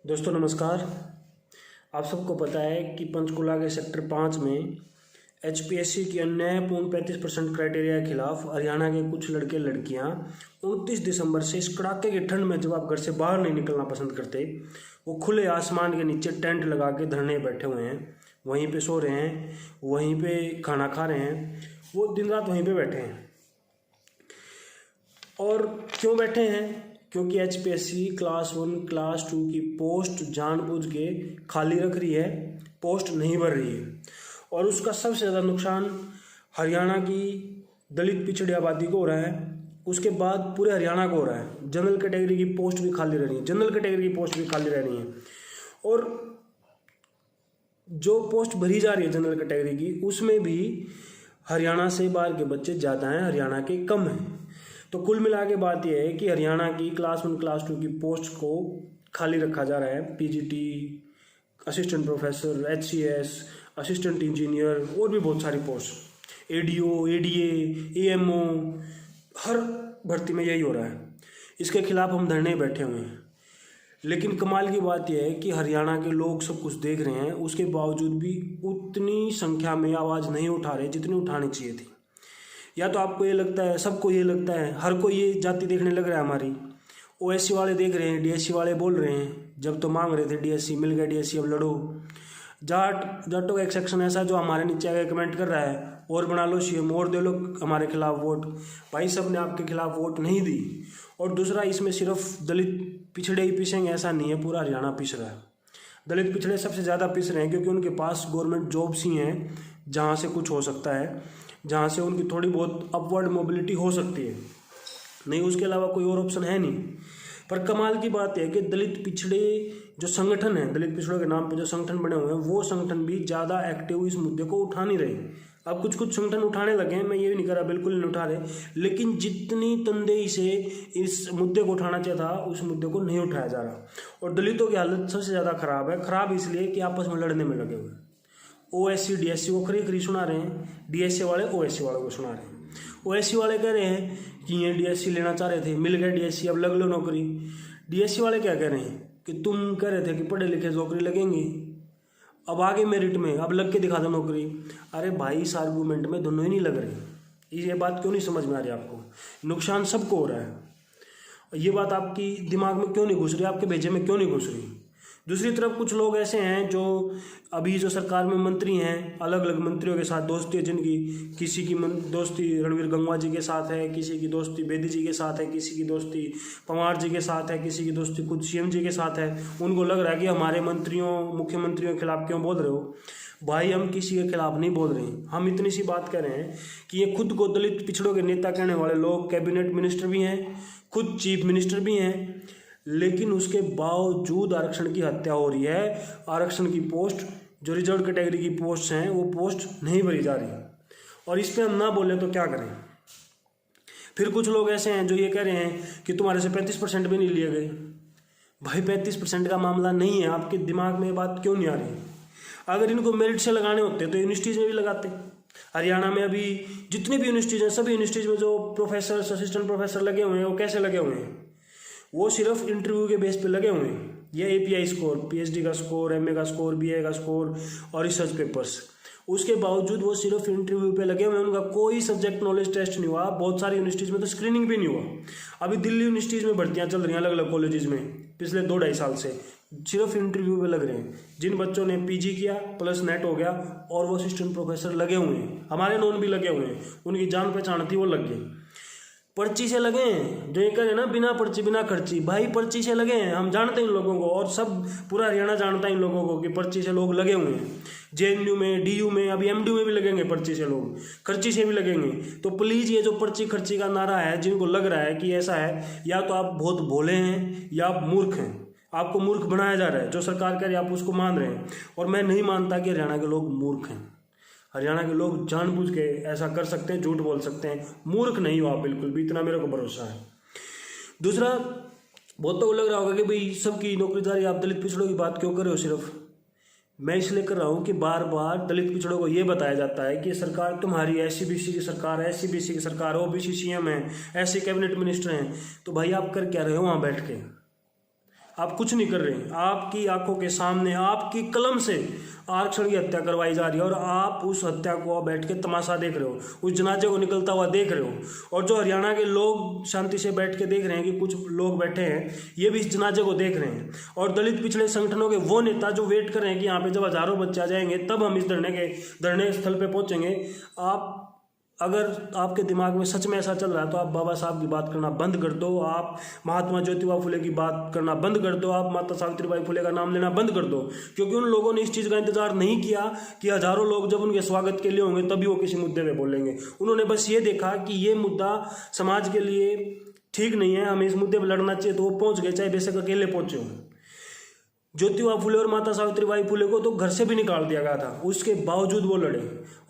दोस्तों नमस्कार। आप सबको पता है कि पंचकुला के सेक्टर 5 में एचपीएससी की अन्यायपूर्ण 35% क्राइटेरिया के खिलाफ हरियाणा के कुछ लड़के लड़कियां 29 दिसंबर से इस कड़ाके की ठंड में, जब आप घर से बाहर नहीं निकलना पसंद करते, वो खुले आसमान के नीचे टेंट लगा के धरने बैठे हुए हैं। वहीं पे सो रहे हैं, वहीं पे खाना खा रहे हैं, वो दिन रात वहीं पे बैठे हैं। और क्यों बैठे हैं? क्योंकि एचपीएससी क्लास 1 क्लास 2 की पोस्ट जानबूझ के खाली रख रही है, पोस्ट नहीं भर रही है। और उसका सबसे ज़्यादा नुकसान हरियाणा की दलित पिछड़ी आबादी को हो रहा है, उसके बाद पूरे हरियाणा को हो रहा है। जनरल कैटेगरी की पोस्ट भी खाली रह रही है, जनरल कैटेगरी की पोस्ट भी खाली रह रही है। और जो पोस्ट भरी जा रही है जनरल कैटेगरी की, उसमें भी हरियाणा से बाहर के बच्चे ज़्यादा हैं, हरियाणा के कम हैं। तो कुल मिला के बात यह है कि हरियाणा की क्लास 1 क्लास 2 की पोस्ट को खाली रखा जा रहा है। PGT, assistant professor, HCS, assistant engineer और भी बहुत सारी पोस्ट, एडीओ, एडीए, एएमओ, हर भर्ती में यही हो रहा है। इसके खिलाफ हम धरने बैठे हुए हैं। लेकिन कमाल की बात यह है कि हरियाणा के लोग सब कुछ देख रहे हैं, उसके बावजूद भी उतनी संख्या में आवाज़ नहीं उठा रहे जितनी उठानी चाहिए थी। या तो आपको ये लगता है, सबको ये लगता है, हर कोई ये जाति देखने लग रहा है हमारी। ओएससी वाले देख रहे हैं, डीएससी वाले बोल रहे हैं, जब तो मांग रहे थे डीएससी, मिल गया डीएससी, अब लड़ो। जाटों का एक सेक्शन ऐसा जो हमारे नीचे आके कमेंट कर रहा है, और बना लो सीएम, और दे लो हमारे खिलाफ वोट। भाई सब ने आपके खिलाफ वोट नहीं दी। और दूसरा, इसमें सिर्फ दलित पिछड़े ही पिसेंगे ऐसा नहीं है, पूरा हरियाणा पिस रहा है। दलित पिछड़े सबसे ज़्यादा पिस रहे हैं क्योंकि उनके पास गवर्नमेंट जॉब्स ही हैं जहाँ से कुछ हो सकता है, जहाँ से उनकी थोड़ी बहुत अपवर्ड मोबिलिटी हो सकती है, नहीं उसके अलावा कोई और ऑप्शन है नहीं। पर कमाल की बात है कि दलित पिछड़े जो संगठन है, दलित पिछड़ों के नाम पे जो संगठन बने हुए हैं, वो संगठन भी ज़्यादा एक्टिव इस मुद्दे को उठा नहीं रहे। अब कुछ कुछ संगठन उठाने लगे हैं, मैं ये भी नहीं कर रहा बिल्कुल नहीं उठा रहे, लेकिन जितनी तनदेही से इस मुद्दे को उठाना चाहिए था, उस मुद्दे को नहीं उठाया जा रहा। और दलितों की हालत सबसे ज़्यादा खराब है। खराब इसलिए कि आपस में लड़ने में लगे हुए हैं। ओएससी डीएससी को खरी खरी सुना रहे हैं, डीएससी वाले ओएससी वालों को सुना रहे हैं। ओएससी वाले कह रहे हैं कि ये डीएससी लेना चाह रहे थे, मिल गया डीएससी, अब लग लो नौकरी। डीएससी वाले क्या कह रहे हैं कि तुम कह रहे थे कि पढ़े लिखे नौकरी लगेंगी, अब आगे मेरिट में, अब लग के दिखा दो नौकरी। अरे भाई, इस आर्गूमेंट में दोनों ही नहीं लग रहे। ये बात क्यों नहीं समझ में आ रही आपको? नुकसान सबको हो रहा है। ये बात आपकी दिमाग में क्यों नहीं घुस रही, आपके भेजे में क्यों नहीं घुस रही? दूसरी तरफ कुछ लोग ऐसे हैं जो अभी जो सरकार में मंत्री हैं, अलग अलग मंत्रियों के साथ दोस्ती है जिनकी, किसी की दोस्ती रणवीर गंगवा जी के साथ है, किसी की दोस्ती बेदी जी के साथ है, किसी की दोस्ती पंवार जी के साथ है, किसी की दोस्ती खुद सीएम जी के साथ है। उनको लग रहा है कि हमारे मंत्रियों, मुख्यमंत्रियों के खिलाफ क्यों बोल रहे हो? भाई, हम किसी के खिलाफ नहीं बोल रहे हैं। हम इतनी सी बात कर रहे हैं कि ये खुद को दलित पिछड़ों के नेता कहने वाले लोग कैबिनेट मिनिस्टर भी हैं, खुद चीफ मिनिस्टर भी हैं, लेकिन उसके बावजूद आरक्षण की हत्या हो रही है। आरक्षण की पोस्ट, जो रिजर्व कैटेगरी की पोस्ट हैं, वो पोस्ट नहीं भरी जा रही। और इस पे हम ना बोले तो क्या करें? फिर कुछ लोग ऐसे हैं जो ये कह रहे हैं कि तुम्हारे से 35% भी नहीं लिए गए। भाई, 35% का मामला नहीं है। आपके दिमाग में ये बात क्यों नहीं आ रही? अगर इनको मेरिट से लगाने होते तो यूनिवर्सिटीज़ में भी लगाते। हरियाणा में अभी जितनी भी यूनिवर्सिटीज़ हैं, सभी यूनिवर्सिटीज़ में जो प्रोफेसर, असिस्टेंट प्रोफेसर लगे हुए हैं, वो कैसे लगे हुए हैं? वो सिर्फ इंटरव्यू के बेस पे लगे हुए हैं। ये एपीआई स्कोर, पीएचडी का स्कोर, एमए का स्कोर, बीए का स्कोर और रिसर्च पेपर्स, उसके बावजूद वो सिर्फ इंटरव्यू पे लगे हुए हैं। उनका कोई सब्जेक्ट नॉलेज टेस्ट नहीं हुआ। बहुत सारी यूनिवर्सिटीज़ में तो स्क्रीनिंग भी नहीं हुआ। अभी दिल्ली यूनिवर्सिटीज़ में भर्तियां चल रही हैं अलग अलग कॉलेजेस में, पिछले 2-2.5 साल से सिर्फ इंटरव्यू पे लग रहे हैं। जिन बच्चों ने पीजी किया प्लस नेट हो गया, और वो असिस्टेंट प्रोफेसर लगे हुए हैं, हमारे नॉन भी लगे हुए हैं, उनकी जान पहचान थी, वो लग गए। पर्ची से लगे हैं, जो ये करें ना, बिना पर्ची बिना खर्ची। भाई, पर्ची से लगे हैं, हम जानते हैं इन लोगों को, और सब पूरा हरियाणा जानता है इन लोगों को कि पर्ची से लोग लगे हुए हैं। जेएनयू में, डीयू में, अभी एमडीयू में भी लगेंगे पर्ची से लोग, खर्ची से भी लगेंगे। तो प्लीज़, ये जो पर्ची खर्ची का नारा है, जिनको लग रहा है कि ऐसा है, या तो आप बहुत भोले हैं या आप मूर्ख हैं। आपको मूर्ख बनाया जा रहा है। जो सरकार कह रही है आप उसको मान रहे हैं, और मैं नहीं मानता कि हरियाणा के लोग मूर्ख हैं। हरियाणा के लोग जानबूझ के ऐसा कर सकते हैं, झूठ बोल सकते हैं। मूर्ख नहीं हो आप बिल्कुल भी, इतना मेरे को भरोसा है। दूसरा, बहुतों को लग रहा होगा कि भाई सबकी नौकरीदारी, आप दलित पिछड़ों की बात क्यों कर रहे हो सिर्फ? मैं इसलिए कर रहा हूँ कि बार बार दलित पिछड़ों को ये बताया जाता है कि सरकार तुम्हारी एससी बीसी की सरकार है, एससी बीसी की सरकार, ओबीसी सीएम है, ऐसे कैबिनेट मिनिस्टर हैं। तो भाई, आप कर क्या रहे हो वहाँ बैठ के? आप कुछ नहीं कर रहे हैं, आपकी आंखों के सामने आपकी कलम से आरक्षण की हत्या करवाई जा रही है और आप उस हत्या को बैठ के तमाशा देख रहे हो, उस जनाजे को निकलता हुआ देख रहे हो। और जो हरियाणा के लोग शांति से बैठ के देख रहे हैं कि कुछ लोग बैठे हैं, ये भी इस जनाजे को देख रहे हैं। और दलित पिछड़े संगठनों के वो नेता जो वेट कर रहे हैं कि यहाँ पे जब हजारों बच्चे आ जाएंगे तब हम इस धरने स्थल पे पहुंचेंगे। अगर आपके दिमाग में सच में ऐसा चल रहा है तो आप बाबा साहब की बात करना बंद कर दो, आप महात्मा ज्योतिबा फुले की बात करना बंद कर दो, आप माता सावित्रीबाई फुले का नाम लेना बंद कर दो। क्योंकि उन लोगों ने इस चीज़ का इंतजार नहीं किया कि हजारों लोग जब उनके स्वागत के लिए होंगे तभी वो किसी मुद्दे पे बोलेंगे। उन्होंने बस ये देखा कि ये मुद्दा समाज के लिए ठीक नहीं है, हमें इस मुद्दे पर लड़ना चाहिए, तो वो पहुंच गए, चाहे बेशक अकेले पहुंचे हों। ज्योतिबा फुले और माता सावित्रीबाई फुले को तो घर से भी निकाल दिया गया था, उसके बावजूद वो लड़े।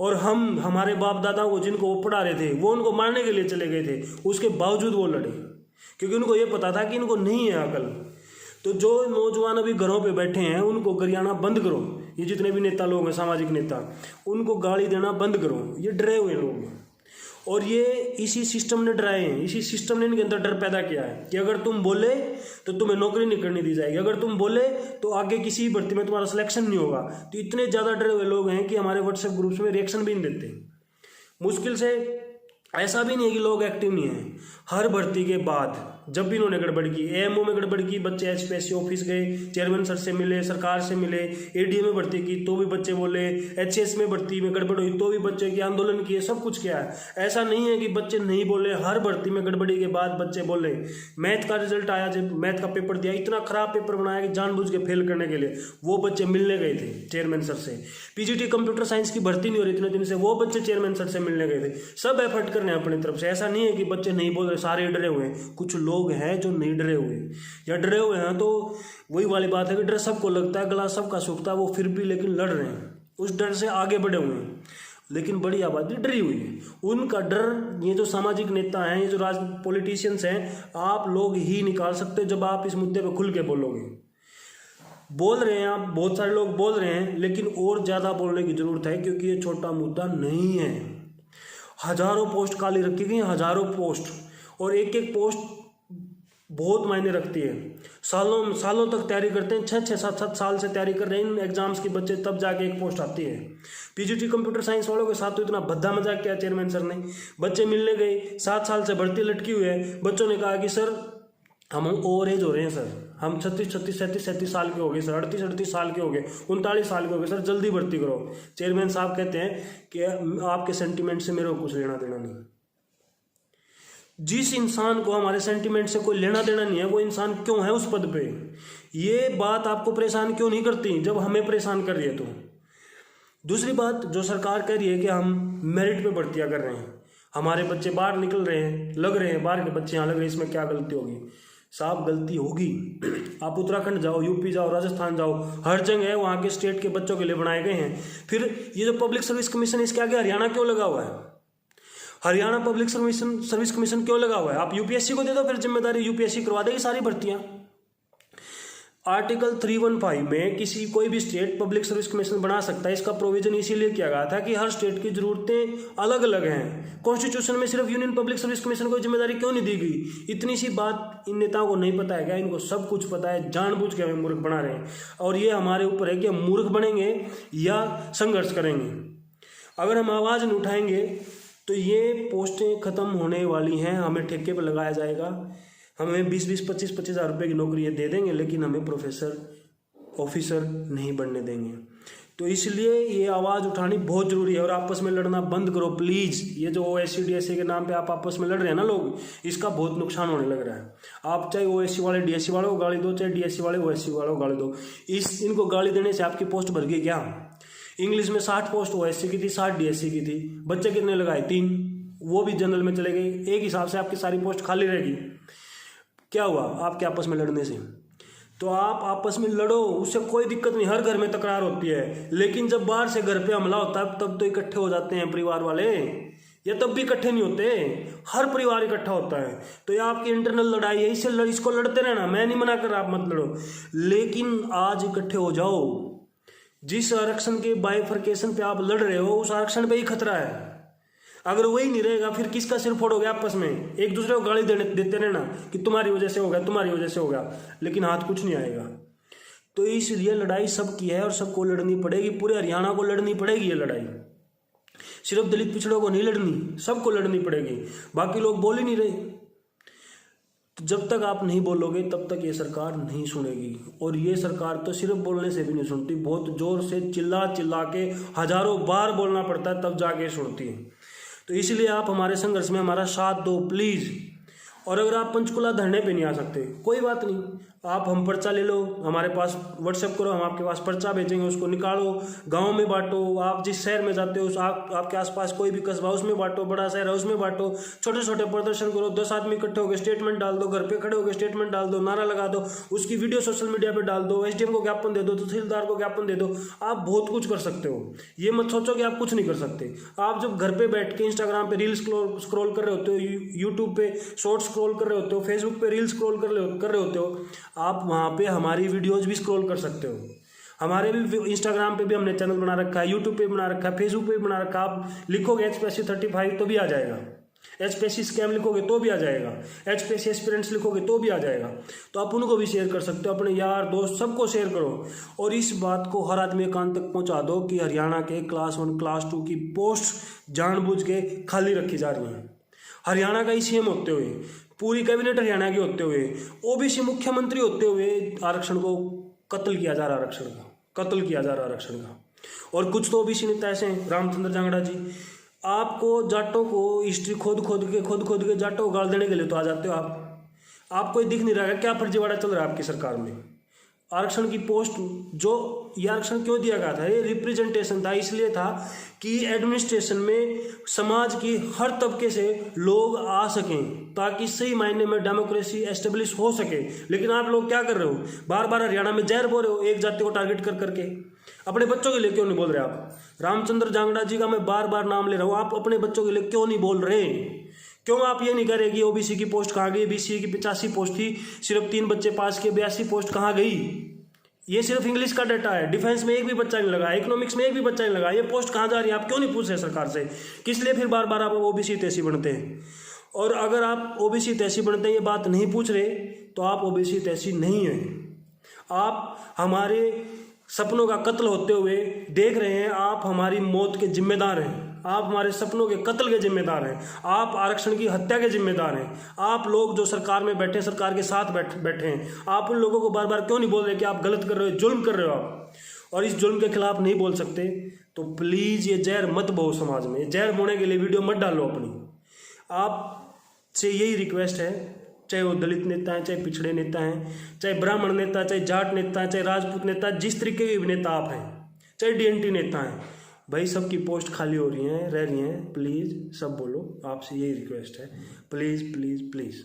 और हमारे बाप दादा को जिनको वो पढ़ा रहे थे वो उनको मारने के लिए चले गए थे, उसके बावजूद वो लड़े, क्योंकि उनको ये पता था कि इनको नहीं है अकल। तो जो नौजवान अभी घरों पे बैठे हैं उनको गरियाना बंद करो, ये जितने भी नेता लोग हैं, सामाजिक नेता, उनको गाली देना बंद करो। ये डरे हुए लोग हैं और ये इसी सिस्टम ने डराए हैं, इसी सिस्टम ने इनके अंदर डर पैदा किया है कि अगर तुम बोले तो तुम्हें नौकरी नहीं करने दी जाएगी, अगर तुम बोले तो आगे किसी भर्ती में तुम्हारा सिलेक्शन नहीं होगा। तो इतने ज़्यादा डरे हुए लोग हैं कि हमारे व्हाट्सएप ग्रुप्स में रिएक्शन भी नहीं देते। मुश्किल से ऐसा भी नहीं है कि लोग एक्टिव नहीं हैं। हर भर्ती के बाद जब भी इन्होंने गड़बड़ की, एएमओ में गड़बड़ की, बच्चे एचपीएससी ऑफिस गए, चेयरमैन सर से मिले, सरकार से मिले, एडीए में भर्ती की तो भी बच्चे बोले, एचएस में भर्ती में गड़बड़ हुई तो भी बच्चे की आंदोलन किए, सब कुछ किया है। ऐसा नहीं है कि बच्चे नहीं बोले, हर भर्ती में गड़बड़ी के बाद बच्चे बोले। मैथ का रिजल्ट आया, जब मैथ का पेपर दिया, इतना खराब पेपर बनाया कि जानबूझ के फेल करने के लिए वो बच्चे मिलने गए थे चेयरमैन सर से। पीजीटी कंप्यूटर साइंस की भर्ती नहीं हो रही इतने दिन से, वो बच्चे चेयरमैन सर से मिलने गए थे। सब एफर्ट कर रहे हैं अपनी तरफ से। ऐसा नहीं है कि बच्चे नहीं बोल रहे, सारे डरे हुए हैं। कुछ लोग हैं जो नहीं डरे हुए, या डरे हुए हैं तो वही वाली बात है कि डर सबको लगता है, गला सबका सूखता है, वो फिर भी लेकिन लड़ रहे हैं, उस डर से आगे बढ़े हुए हैं। लेकिन बड़ी आबादी डरी हुई है। उनका डर ये जो सामाजिक नेता हैं, ये जो पॉलिटिशियंस हैं, आप लोग ही निकाल सकते जब आप इस मुद्दे पे खुल के बोलोगे। बोल रहे हैं आप, बहुत सारे लोग बोल रहे हैं, लेकिन और ज़्यादा बोलने की ज़रूरत है, क्योंकि ये छोटा मुद्दा नहीं है। हजारों पोस्ट खाली रखी गई, हजारों पोस्ट, और एक एक पोस्ट बहुत मायने रखती है। सालों तक तैयारी करते हैं, 6-7 साल से तैयारी कर रहे हैं इन एग्जाम्स के बच्चे, तब जाके एक पोस्ट आती है। पीजीटी कंप्यूटर साइंस वालों के साथ तो इतना भद्दा मजाक किया चेयरमैन सर ने। बच्चे मिलने गए, 7 साल से भर्ती लटकी हुई है। बच्चों ने कहा कि सर हम ओवर एज हो रहे हैं सर, हम 36 साल के हो गए सर, 38 साल के हो गए, 39 साल के हो गए सर, जल्दी भर्ती करो। चेयरमैन साहब कहते हैं कि आपके सेंटिमेंट से मेरे को कुछ लेना देना नहीं। जिस इंसान को हमारे सेंटिमेंट से कोई लेना देना नहीं है, वो इंसान क्यों है उस पद पे? ये बात आपको परेशान क्यों नहीं करती जब हमें परेशान कर रही है? तो दूसरी बात, जो सरकार कह रही है कि हम मेरिट पे भर्तियां कर रहे हैं, हमारे बच्चे बाहर निकल रहे हैं, लग रहे हैं, बाहर के बच्चे यहाँ लग रहे हैं, इसमें क्या गलती होगी? साहब गलती होगी। आप उत्तराखंड जाओ, यूपी जाओ, राजस्थान जाओ, हर जगह वहाँ के स्टेट के बच्चों के लिए बनाए गए हैं। फिर ये जो पब्लिक सर्विस कमीशन है, इसके आगे हरियाणा क्यों लगा हुआ है? हरियाणा पब्लिक सर्विस कमीशन क्यों लगा हुआ है? आप यूपीएससी को दे दो फिर जिम्मेदारी, यूपीएससी करवा देगी सारी भर्तियां। आर्टिकल 315 में कोई भी स्टेट पब्लिक सर्विस कमीशन बना सकता है। इसका प्रोविजन इसीलिए किया गया था कि हर स्टेट की जरूरतें अलग अलग हैं। कॉन्स्टिट्यूशन में सिर्फ यूनियन पब्लिक सर्विस कमीशन को जिम्मेदारी क्यों नहीं दी गई? इतनी सी बात इन नेताओं को नहीं पता है क्या? इनको सब कुछ पता है, जानबूझ के हमें मूर्ख बना रहे हैं। और ये हमारे ऊपर है कि हम मूर्ख बनेंगे या संघर्ष करेंगे। अगर हम आवाज़ नहीं उठाएंगे तो ये पोस्टें खत्म होने वाली हैं, हमें ठेके पर लगाया जाएगा, हमें 20-20, 25-25 हज़ार रुपये की नौकरी दे देंगे, लेकिन हमें प्रोफेसर, ऑफिसर नहीं बनने देंगे। तो इसलिए ये आवाज़ उठानी बहुत ज़रूरी है। और आपस में लड़ना बंद करो प्लीज़। ये जो ओएससी डीएससी के नाम पे आप आपस में लड़ रहे हैं ना लोग, इसका बहुत नुकसान होने लग रहा है। आप चाहे ओएससी वाले डीएससी वालों को गाली दो, चाहे डीएससी वाले ओएससी वालों को गाली दो, इनको गाली देने से आपकी पोस्ट भर गई क्या? इंग्लिश में 60 पोस्ट ओएससी की थी, 60 डीएससी की थी, बच्चे कितने लगाए? 3, वो भी जनरल में चले गए। एक हिसाब से आपकी सारी पोस्ट खाली रहेगी। क्या हुआ आपके आपस में लड़ने से? तो आप आपस में लड़ो, उससे कोई दिक्कत नहीं, हर घर में तकरार होती है। लेकिन जब बाहर से घर पे हमला होता है तब तो इकट्ठे हो जाते हैं परिवार वाले, या तब भी इकट्ठे नहीं होते, हर परिवार इकट्ठा होता है। तो ये आपकी इंटरनल लड़ाई है, इसको लड़ते रहना, मैं नहीं मना कर रहा, आप मत लड़ो, लेकिन आज इकट्ठे हो जाओ। जिस आरक्षण के बाइफरकेशन पे आप लड़ रहे हो, उस आरक्षण पे ही खतरा है। अगर वही नहीं रहेगा फिर किसका सिर फोड़ोगे आपस में, एक दूसरे को गाली देते रहना कि तुम्हारी वजह से हो गया, तुम्हारी वजह से हो गया, लेकिन हाथ कुछ नहीं आएगा। तो इसलिए लड़ाई सबकी है और सबको लड़नी पड़ेगी, पूरे हरियाणा को लड़नी पड़ेगी ये लड़ाई, सिर्फ दलित पिछड़ों को नहीं लड़नी, सबको लड़नी पड़ेगी। बाकी लोग बोल ही नहीं रहे, तो जब तक आप नहीं बोलोगे तब तक ये सरकार नहीं सुनेगी। और ये सरकार तो सिर्फ बोलने से भी नहीं सुनती, बहुत जोर से चिल्ला चिल्ला के हजारों बार बोलना पड़ता है तब जाके सुनती है। तो इसलिए आप हमारे संघर्ष में हमारा साथ दो प्लीज़। और अगर आप पंचकुला धरने पे नहीं आ सकते कोई बात नहीं, आप हम पर्चा ले लो, हमारे पास व्हाट्सएप करो, हम आपके पास पर्चा भेजेंगे, उसको निकालो, गांव में बांटो, आप जिस शहर में जाते हो आपके आसपास कोई भी कस्बा उसमें बांटो, बड़ा शहर है उसमें बांटो, छोटे छोटे प्रदर्शन करो, 10 आदमी इकट्ठे होकर स्टेटमेंट डाल दो, घर पे खड़े होकर स्टेटमेंट डाल दो, नारा लगा दो, उसकी वीडियो सोशल मीडिया पर डाल दो, एसडीएम को ज्ञापन दे दो, तहसीलदार को ज्ञापन दे दो। आप बहुत कुछ कर सकते हो, ये मत सोचो कि आप कुछ नहीं कर सकते। आप जब घर पे बैठ के इंस्टाग्राम पे रील्स स्क्रॉल कर रहे होते हो, यूट्यूब पे शॉर्ट्स स्क्रॉल कर रहे होते हो, फेसबुक पे रील्स स्क्रॉल कर रहे होते हो, आप वहाँ पे हमारी वीडियोस भी स्क्रॉल कर सकते हो। हमारे भी इंस्टाग्राम पे भी हमने चैनल बना रखा है, यूट्यूब पे बना रखा है, फेसबुक पे भी बना रखा है। आप लिखोगे HPSC35 तो भी आ जाएगा, HPSC स्कैम लिखोगे तो भी आ जाएगा, HPSC एस्पिरेंट्स लिखोगे तो भी आ जाएगा। तो आप उनको भी शेयर कर सकते हो, अपने यार दोस्त सबको शेयर करो और इस बात को हर आदमी कान तक पहुंचा दो कि हरियाणा के क्लास 1 क्लास 2 की पोस्ट जानबूझ के खाली रखी जा रही हैं। हरियाणा का ही CM होते हुए, पूरी कैबिनेट हरियाणा की होते हुए, OBC मुख्यमंत्री होते हुए आरक्षण को कत्ल किया जा रहा, कत्ल किया जा रहा आरक्षण का। और कुछ तो OBC नेता ऐसे हैं, रामचंद्र जांगड़ा जी, आपको जाटों को हिस्ट्री खोद खोद के जाटों को गाल देने के लिए तो आ जाते हो आपको ये दिख नहीं रहा है क्या फर्जीवाड़ा चल रहा है आपकी सरकार में। आरक्षण की पोस्ट जो ये आरक्षण क्यों दिया गया था, ये रिप्रेजेंटेशन था, इसलिए था कि एडमिनिस्ट्रेशन में समाज की हर तबके से लोग आ सकें ताकि सही मायने में डेमोक्रेसी एस्टेब्लिश हो सके। लेकिन आप लोग क्या कर रहे हो, बार बार हरियाणा में जहर बोल रहे हो एक जाति को टारगेट कर करके। अपने बच्चों के लिए क्यों नहीं बोल रहे आप? रामचंद्र जांगड़ा जी का मैं बार बार नाम ले रहा हूँ, आप अपने बच्चों के लिए क्यों नहीं बोल रहे? क्यों आप ये नहीं कह रहे कि OBC की पोस्ट कहाँ गई, BC की 85 पोस्ट थी, सिर्फ 3 बच्चे पास किए, 82 पोस्ट कहाँ गई? ये सिर्फ इंग्लिश का डाटा है, डिफेंस में एक भी बच्चा नहीं लगा, इकोनॉमिक्स में एक भी बच्चा नहीं लगा, ये पोस्ट कहाँ जा रही है आप क्यों नहीं पूछ रहे सरकार से? किस लिए फिर बार बार आप OBC तैसी बनते हैं? और अगर आप OBC तैसी बनते हैं ये बात नहीं पूछ रहे तो आप OBC तैसी नहीं है। आप हमारे सपनों का कत्ल होते हुए देख रहे हैं, आप हमारी मौत के जिम्मेदार हैं, आप हमारे सपनों के कत्ल के जिम्मेदार हैं, आप आरक्षण की हत्या के जिम्मेदार हैं। आप लोग जो सरकार में बैठे, सरकार के साथ बैठे हैं, आप उन लोगों को बार बार क्यों नहीं बोल रहे कि आप गलत कर रहे हो, जुल्म कर रहे हो आप, और इस जुल्म के खिलाफ नहीं बोल सकते? तो प्लीज़ ये जहर मत बो समाज में, जहर बोने के लिए वीडियो मत डालो अपनी। आपसे यही रिक्वेस्ट है, चाहे वो दलित नेता हैं, चाहे पिछड़े नेता हैं, चाहे ब्राह्मण नेता, चाहे जाट नेता, चाहे राजपूत नेता, जिस तरीके के भी नेता आप हैं, चाहे DNT नेता हैं, भाई सबकी पोस्ट खाली हो रही हैं, रह रही हैं, प्लीज़ सब बोलो, आपसे यही रिक्वेस्ट है, प्लीज़ प्लीज़ प्लीज़।